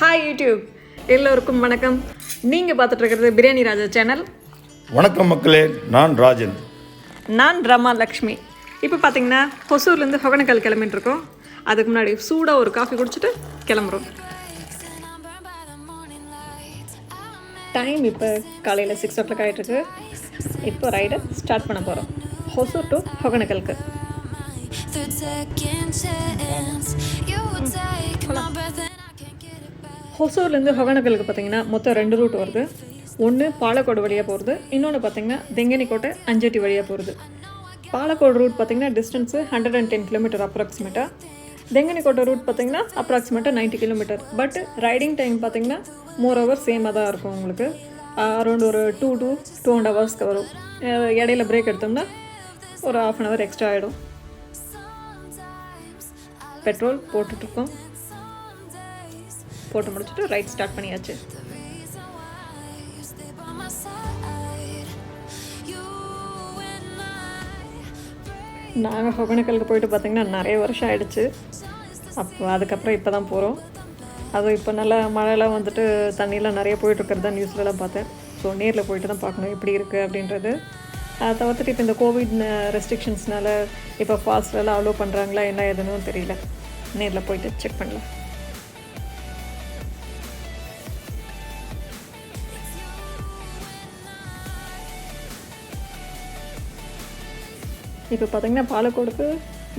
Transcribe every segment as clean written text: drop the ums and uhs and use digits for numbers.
Hi YouTube, எல்லோருக்கும் வணக்கம். நீங்கள் பார்த்துட்டு இருக்கிறது பிரியாணி ராஜா சேனல். வணக்கம் மக்களே, நான் ராஜன். நான் ரமா லக்ஷ்மி. இப்போ பார்த்தீங்கன்னா ஹொசூர்லேருந்து ஹொகனக்கல் கிளம்பிட்டு இருக்கோம். அதுக்கு முன்னாடி சூடாக ஒரு காஃபி குடிச்சிட்டு கிளம்புறோம். டைம் இப்போ காலையில் 6 o'clock ஆகிட்டுருக்கு. இப்போ ரைடை ஸ்டார்ட் பண்ண போகிறோம். ஹொசூர் டு ஹொகனக்கலுக்கு. ஹொசூர்லேருந்து ஹொகனக்கலுக்கு பார்த்தீங்கன்னா மொத்தம் 2 ரூட் வருது. ஒன்று பாலக்கோடு வழியாக போகிறது, இன்னொன்று பார்த்தீங்கன்னா தெங்கனிக்கோட்டை அஞ்சட்டி வழியாக போகிறது. பாலக்கோடு ரூட் பார்த்திங்கன்னா டிஸ்டன்ஸு 110 கிலோமீட்டர் அப்ராக்சிமேட்டாக. தெங்கனிக்கோட்டை ரூட் பார்த்திங்கன்னா அப்ராக்சிமேட்டாக 90 கிலோமீட்டர். பட் ரைடிங் டைம் பார்த்திங்கன்னா மோரோவர் சேமாக தான் இருக்கும். உங்களுக்கு அரௌண்ட் ஒரு 2 to 2.5 hours வரும். இடையில பிரேக் எடுத்தோம்னா ஒரு 1/2 hour எக்ஸ்ட்ரா ஆகிடும். பெட்ரோல் போட்டுட்ருக்கோம். போட்டு முடிச்சுட்டு ரைட் ஸ்டார்ட் பண்ணியாச்சு. நாங்கள் ஹொகனக்கலுக்கு போயிட்டு பார்த்திங்கன்னா நிறைய வருஷம் ஆகிடுச்சு. அதுக்கப்புறம் இப்போ தான் போகிறோம். அதுவும் இப்போ நல்லா மழைலாம் வந்துட்டு தண்ணியெலாம் நிறைய போயிட்டுருக்கிறது தான் நியூஸ்லலாம் பார்த்தேன். ஸோ நேரில் போயிட்டு தான் பார்க்கணும் எப்படி இருக்குது அப்படின்றது. அதை தவிர்த்துட்டு இப்போ இந்த கோவிட் ரெஸ்ட்ரிக்ஷன்ஸ்னால இப்போ ஃபாஸ்ட்லாம் அலோவ் பண்ணுறாங்களா என்ன எதுன்னு தெரியல. நேரில் போயிட்டு செக் பண்ணலாம். இப்போ பார்த்திங்கன்னா பாலக்கோடுக்கு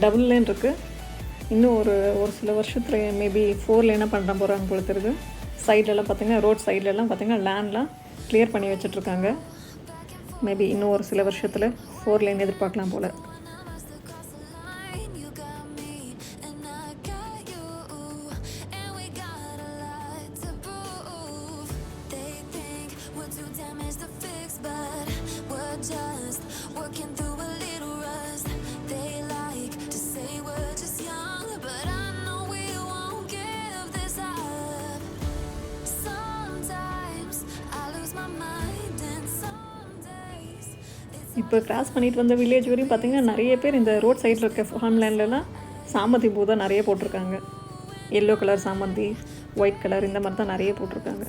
டபுள் லேன் இருக்குது. இன்னும் ஒரு சில வருஷத்தில் மேபி 4 லேனாக பண்ண போகிறாங்க போல தெரியுது. சைட்லலாம் பார்த்திங்கன்னா ரோட் சைட்லலாம் பார்த்திங்கன்னா லேண்ட்லாம் கிளியர் பண்ணி வச்சிட்ருக்காங்க. மேபி இன்னும் ஒரு சில வருஷத்தில் 4 லேன் எதிர்பார்க்கலாம் போல். இப்போ கிராஸ் பண்ணிட்டு வந்த வில்லேஜ் வரையும் பார்த்திங்கன்னா நிறைய பேர் இந்த ரோட் சைடில் இருக்க ஃபார்ம்லேண்ட்லலாம் சாமந்தி பூ தான் நிறைய போட்டிருக்காங்க. எல்லோ கலர் சாமந்தி, ஒயிட் கலர், இந்த மாதிரி தான் நிறைய போட்டிருக்காங்க.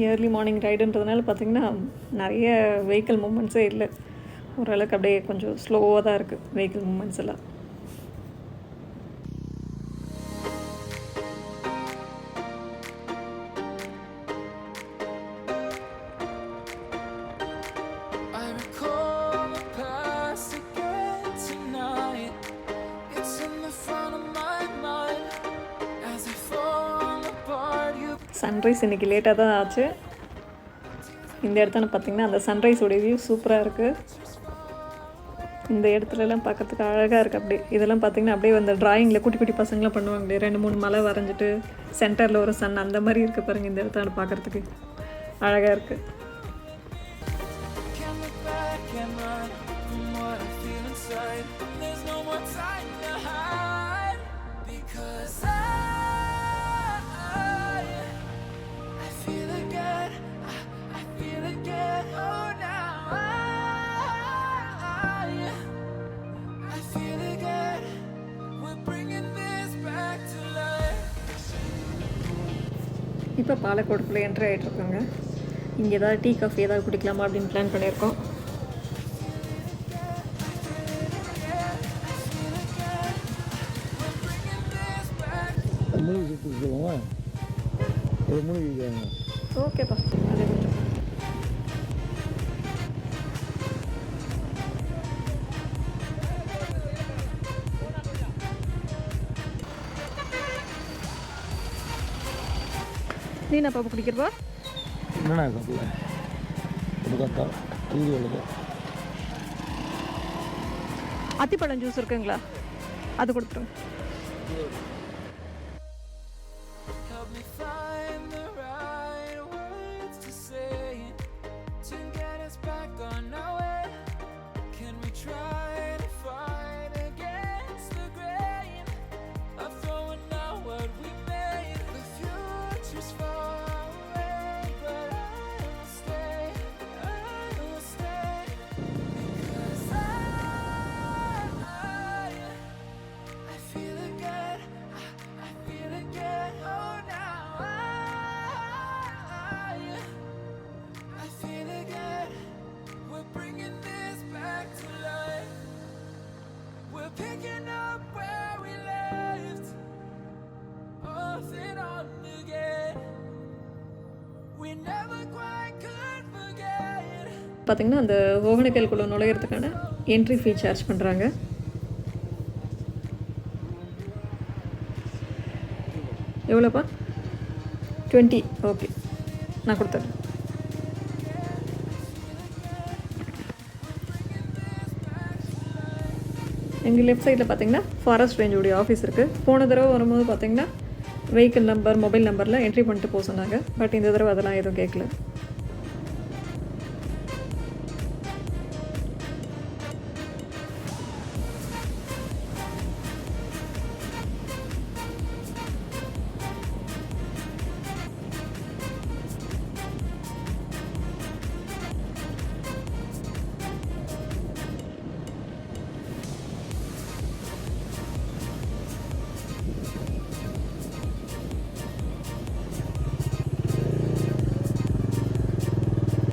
ஏர்லி மார்னிங் ரைடுன்றதுனால பார்த்திங்கன்னா நிறைய வெஹிக்கிள் மூமெண்ட்ஸே இல்லை. ஓரளவுக்கு அப்படியே கொஞ்சம் ஸ்லோவாக தான் இருக்குது வெஹிக்கிள் மூமெண்ட்ஸ் எல்லாம். சன்ரைஸ் இன்றைக்கி லேட்டாக தான் ஆச்சு. இந்த இடத்துல பார்த்திங்கன்னா அந்த சன்ரைஸோடைய வியூ சூப்பராக இருக்குது. இந்த இடத்துலலாம் பார்க்குறதுக்கு அழகாக இருக்குது. அப்படியே இதெல்லாம் பார்த்திங்கன்னா அப்படியே அந்த ட்ராயிங்கில் குட்டி குட்டி பசங்களாம் பண்ணுவாங்க. 2-3 மலை வரைஞ்சிட்டு சென்டரில் ஒரு சன், அந்த மாதிரி இருக்குது பாருங்கள். இந்த இடத்துல பார்க்குறதுக்கு அழகாக இருக்குது. இப்போ பாலக்கோடுக்குள்ளே என்ட்ரி ஆகிட்ருக்கோங்க. இங்கே ஏதாவது டீ காஃபி ஏதாவது குடிக்கலாமா அப்படின்னு பிளான் பண்ணியிருக்கோம். ஓகேப்பா, அதே கொஞ்சம் நீ என்ன பாப்பா குடிக்கிறப்பா? என்னண்ணா சாப்பிடல? அத்திப்பழம் ஜூஸ் இருக்குங்களா, அது கொடுத்துருங்க. பார்த்திங்கன்னா அந்த ஹோகனக்கலுக்குள்ளே நுழையிறதுக்கான என்ட்ரி ஃபீ சார்ஜ் பண்ணுறாங்க. எவ்வளோப்பா? 20. ஓகே, நான் கொடுத்துட்றேன். எங்கள் லெஃப்ட் சைடில் பார்த்திங்கன்னா ஃபாரஸ்ட் ரேஞ்சோடைய ஆஃபீஸ் இருக்குது. போன தடவை வரும்போது பார்த்திங்கன்னா வெஹிக்கிள் நம்பர், மொபைல் நம்பரில் என்ட்ரி பண்ணிட்டு போக சொன்னாங்க. பட் இந்த தடவை அதெல்லாம் எதுவும் கேட்கல.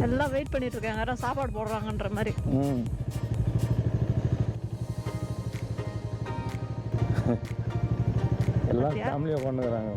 எல்லாம் வெயிட் பண்ணிட்டு இருக்காங்க, யாரும் சாப்பாடு போடுறாங்கன்ற மாதிரி. எல்லாம் ஃபேமிலியாக கொண்டுக்கிறாங்க.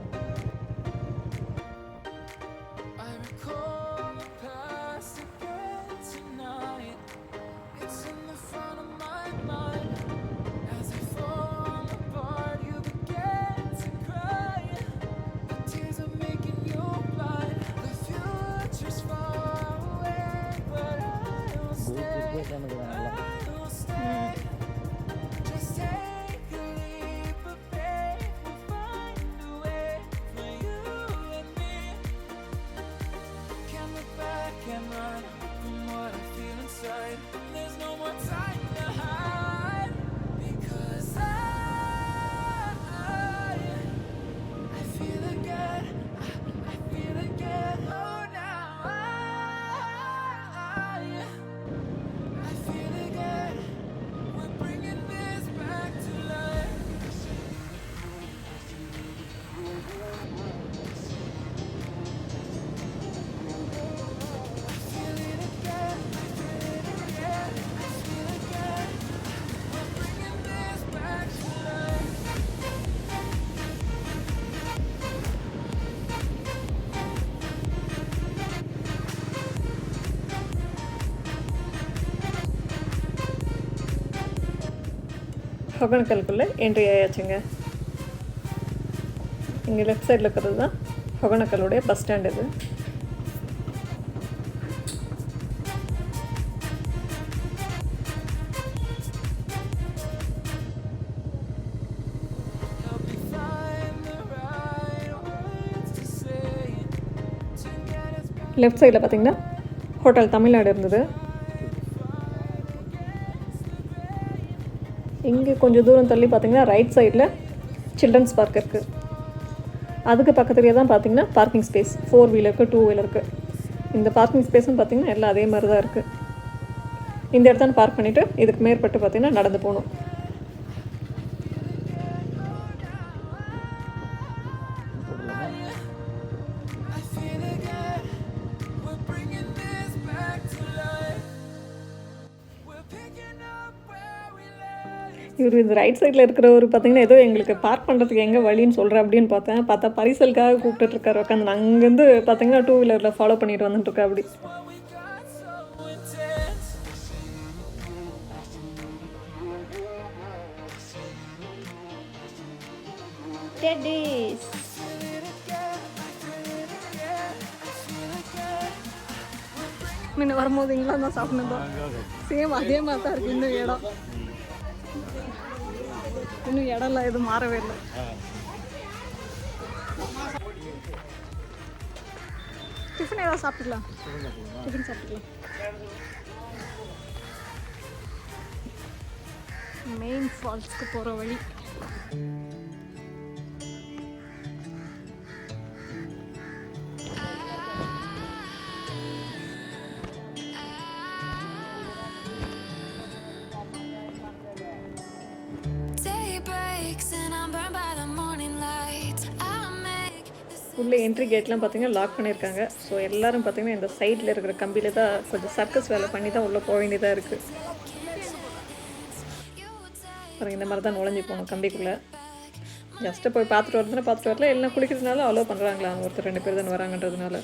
ஹொகனக்கலுக்குள்ளே என்ட்ரி ஆயாச்சுங்க. இங்கே லெஃப்ட் சைடில் இருக்கிறது தான் ஹொகனக்கலுடைய பஸ் ஸ்டாண்ட். இது லெஃப்ட் சைடில் பார்த்திங்கன்னா ஹோட்டல் தமிழ்நாடு இருந்தது. இங்கே கொஞ்சம் தூரம் தள்ளி பார்த்திங்கன்னா ரைட் சைடில் சில்ட்ரன்ஸ் பார்க் இருக்குது. அதுக்கு பக்கத்துலேயே தான் பார்த்திங்கன்னா பார்க்கிங் ஸ்பேஸ் 4 வீலருக்கு 2 வீலருக்கு. இந்த பார்க்கிங் ஸ்பேஸும் பார்த்திங்கன்னா எல்லாம் அதே மாதிரி தான் இருக்குது. இந்த இடத்துல பார்க் பண்ணிவிட்டு இதுக்கு மேற்பட்டு பார்த்திங்கன்னா நடந்து போகணும். இவர் இந்த ரைட் சைடில் இருக்கிறவர் பார்த்திங்கன்னா ஏதோ எங்களுக்கு பார்க் பண்ணுறதுக்கு எங்கே வழின்னு சொல்கிறேன் அப்படின்னு பார்த்தா பரிசலுக்காக கூப்பிட்டுருக்காரு உட்காந்து. அங்கேருந்து பார்த்திங்கன்னா 2 வீலரில் ஃபாலோ பண்ணிட்டு வந்துட்டுருக்கா. அப்படி முன்ன வரும்போது இங்கெல்லாம் தான் சாப்பிட்ணும் சேம் அதே மாதிரி தான் இருக்குது. இன்னும் இடம்லாம் எதுவும் மாறவே இல்லை. டிஃபன் ஏதாவது சாப்பிட்டுக்கலாம். டிஃபன் சாப்பிட்டுக்கலாம். மெயின் ஃபால்ஸ்க்கு போகிற வழி. உள்ளே என்ட்ரி கேட்லாம் பார்த்தீங்கன்னா லாக் பண்ணியிருக்காங்க. ஸோ எல்லோரும் பார்த்தீங்கன்னா இந்த சைடில் இருக்கிற கம்பியில் தான் கொஞ்சம் சர்க்கஸ் வேலை பண்ணி தான் உள்ளே போக வேண்டியதாக இருக்குது. அப்புறம் இந்த மாதிரி தான் நுழைஞ்சி போகணும் கம்பிக்குள்ளே. ஜஸ்ட்டு போய் பார்த்துட்டு வரல. எல்லாம் குளிக்கிறதுனால அலோவ் பண்ணுறாங்களா, ஒருத்தர் 2 பேர் தானே வராங்கன்றதுனால.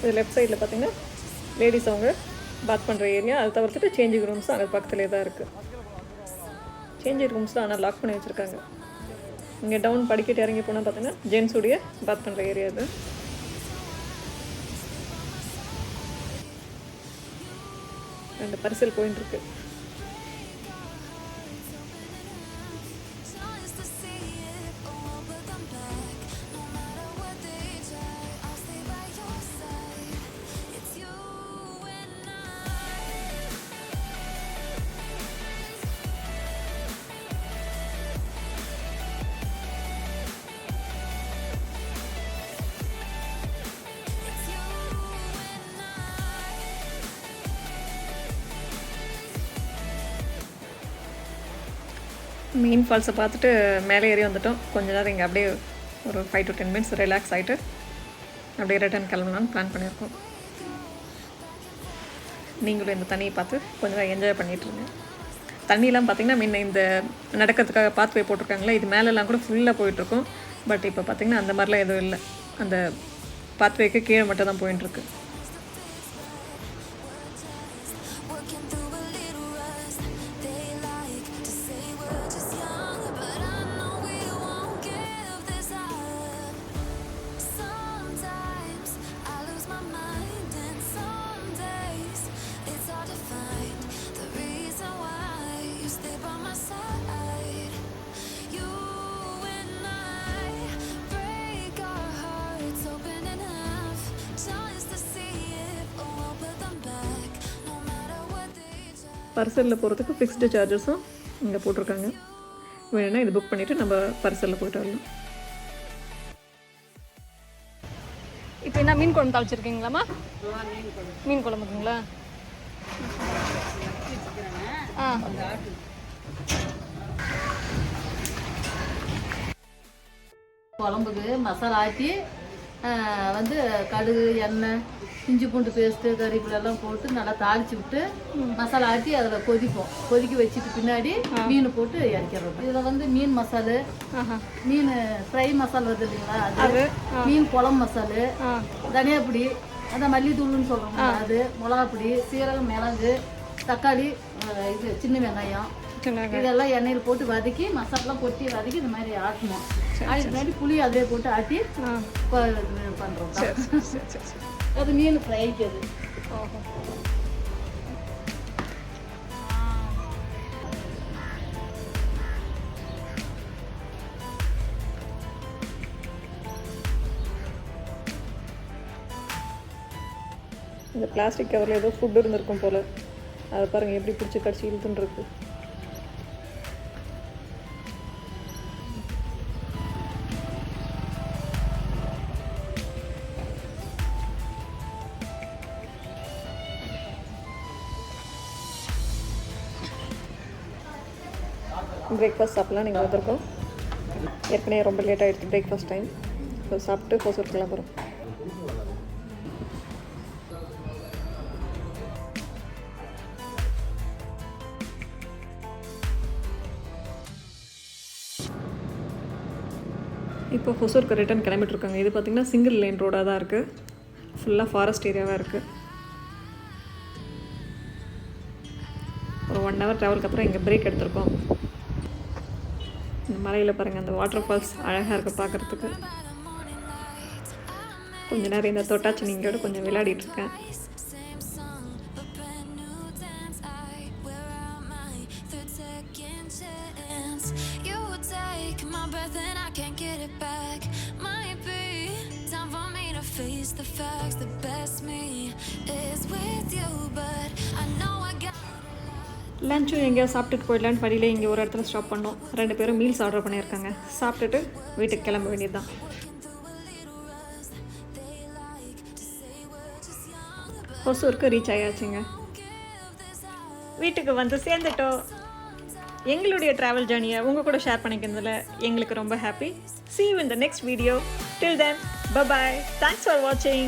இது லெஃப்ட் சைடில் பார்த்தீங்கன்னா லேடிஸ் அவங்க பாத் பண்ணுற ஏரியா. அதை தவிர்த்துட்டு சேஞ்சிங் ரூம்ஸ் அங்கே பக்கத்துலேயே தான் இருக்குது. சேஞ்சிங் ரூம்ஸ் தான் ஆனால் லாக் பண்ணி வச்சுருக்காங்க. இங்கே டவுன் படிக்கட்டு இறங்கி போனால் பார்த்தீங்கன்னா ஜென்ஸுடைய பாத் பண்ணுற ஏரியா இது. ரெண்டு பரிசல் போயின்னு இருக்கு. மெயின் ஃபால்ஸை பார்த்துட்டு மேலே ஏறி வந்துட்டோம். கொஞ்ச நேரம் இங்கே அப்படியே ஒரு 5 to 10 minutes ரிலாக்ஸ் ஆகிட்டு அப்படியே ரிட்டர்ன் கிளம்பலான்னு பிளான் பண்ணியிருக்கோம். நீங்களும் இந்த தண்ணியை பார்த்து கொஞ்ச நேரம் என்ஜாய் பண்ணிகிட்ருங்க. தண்ணியெலாம் பார்த்திங்கன்னா முன்ன இந்த நடக்கிறதுக்காக பாத்வே போட்டிருக்காங்களே, இது மேலெலாம் கூட ஃபுல்லாக போயிட்டுருக்கோம். பட் இப்போ பார்த்திங்கன்னா அந்த மாதிரிலாம் எதுவும் இல்லை. அந்த பாத்வேக்கு கீழே மட்டும் தான் போயிட்டுருக்கு. பரிசலில் போகிறதுக்கு ஃபிக்ஸ்டு சார்ஜஸும் இங்கே போட்டிருக்காங்க. வேணும்னா இது புக் பண்ணிவிட்டு நம்ம பரிசலில் போய்ட்டு வரலாம். இப்போ என்ன மீன் குழம்பு தாளிச்சிருக்கீங்களாம்மா? மீன் குழம்புக்குங்களா? குழம்புக்கு மசாலா ஆட்டி வந்து கடுகு, எண்ணெய், இஞ்சி பூண்டு பேஸ்ட்டு, கறிவேப்பிலெல்லாம் போட்டு நல்லா தாளித்து விட்டு மசாலா ஆட்டி அதில் கொதிக்க வச்சுட்டு பின்னாடி மீன் போட்டு இறக்கிடுறோம். இதில் வந்து மீன் மசாலு, மீன் ஃப்ரை மசாலா வருது இல்லைங்களா, அது மீன் குழம்பு மசாலு, தனியாப்பொடி, அந்த மல்லித்தூள்னு சொல்கிறோம், அது மிளகாப்பொடி, சீரகம், மிளகு, தக்காளி, இது சின்ன வெங்காயம், இதெல்லாம் எண்ணெயில் போட்டு வதக்கி மசாலாம் கொட்டி வதக்கி இந்த மாதிரி ஆட்டணும். அதுக்கு முன்னாடி புளி அதே போட்டு ஆட்டி பண்ணுறோம். அது மீன் ஃப்ரைக்கு அது. இந்த பிளாஸ்டிக் கவரில் ஏதோ ஃபுட்டு இருந்திருக்கும் போல். அதை பாருங்கள் எப்படி பிடிச்சி கடிச்சு இழுத்துன்னு இருக்கு. பிரேக்ஃபாஸ்ட் சாப்பிட்லாம் நீங்கள் வந்திருக்கோம். ஏற்கனவே ரொம்ப லேட் ஆகிடுச்சு பிரேக்ஃபாஸ்ட் டைம். ஸோ சாப்பிட்டு ஹோசூர் கிளம்புறோம். இப்போ ஹொசூருக்கு ரிட்டர்ன் கிளம்பிட்டுருக்காங்க. இது பார்த்திங்கன்னா சிங்கிள் லேன் ரோடாக தான் இருக்குது. ஃபுல்லாக ஃபாரஸ்ட் ஏரியாவாக இருக்குது. 1 ஹவர் ட்ராவலுக்கு அப்புறம் இங்கே பிரேக் எடுத்திருக்கோம். இந்த மலையில் பாருங்கள், அந்த வாட்டர் ஃபால்ஸ் அழகாக இருக்குது பார்க்குறதுக்கு. கொஞ்ச நேரம் இந்த தொட்டாச்சி நீங்களோட கொஞ்சம் விளையாடிட்டு இருக்கேன். Face the facts, the best me is with you, but I know I got லஞ்சும் எங்கேயோ சாப்பிட்டுட்டு போயிடலான்னு வழியிலே இங்கே ஒரு இடத்துல ஸ்டாப் பண்ணோம். 2 பேரும் மீல்ஸ் ஆர்டர் பண்ணியிருக்காங்க. சாப்பிட்டுட்டு வீட்டுக்கு கிளம்ப வேண்டியது தான். ஹொசூருக்கு ரீச் ஆயாச்சுங்க. வீட்டுக்கு வந்து சேர்ந்துட்டோம். எங்களுடைய ட்ராவல் ஜேர்னியை உங்கள் கூட ஷேர் பண்ணிக்கிறதுல எங்களுக்கு ரொம்ப happy. See you in the next video. Till then, bye-bye. Thanks for watching.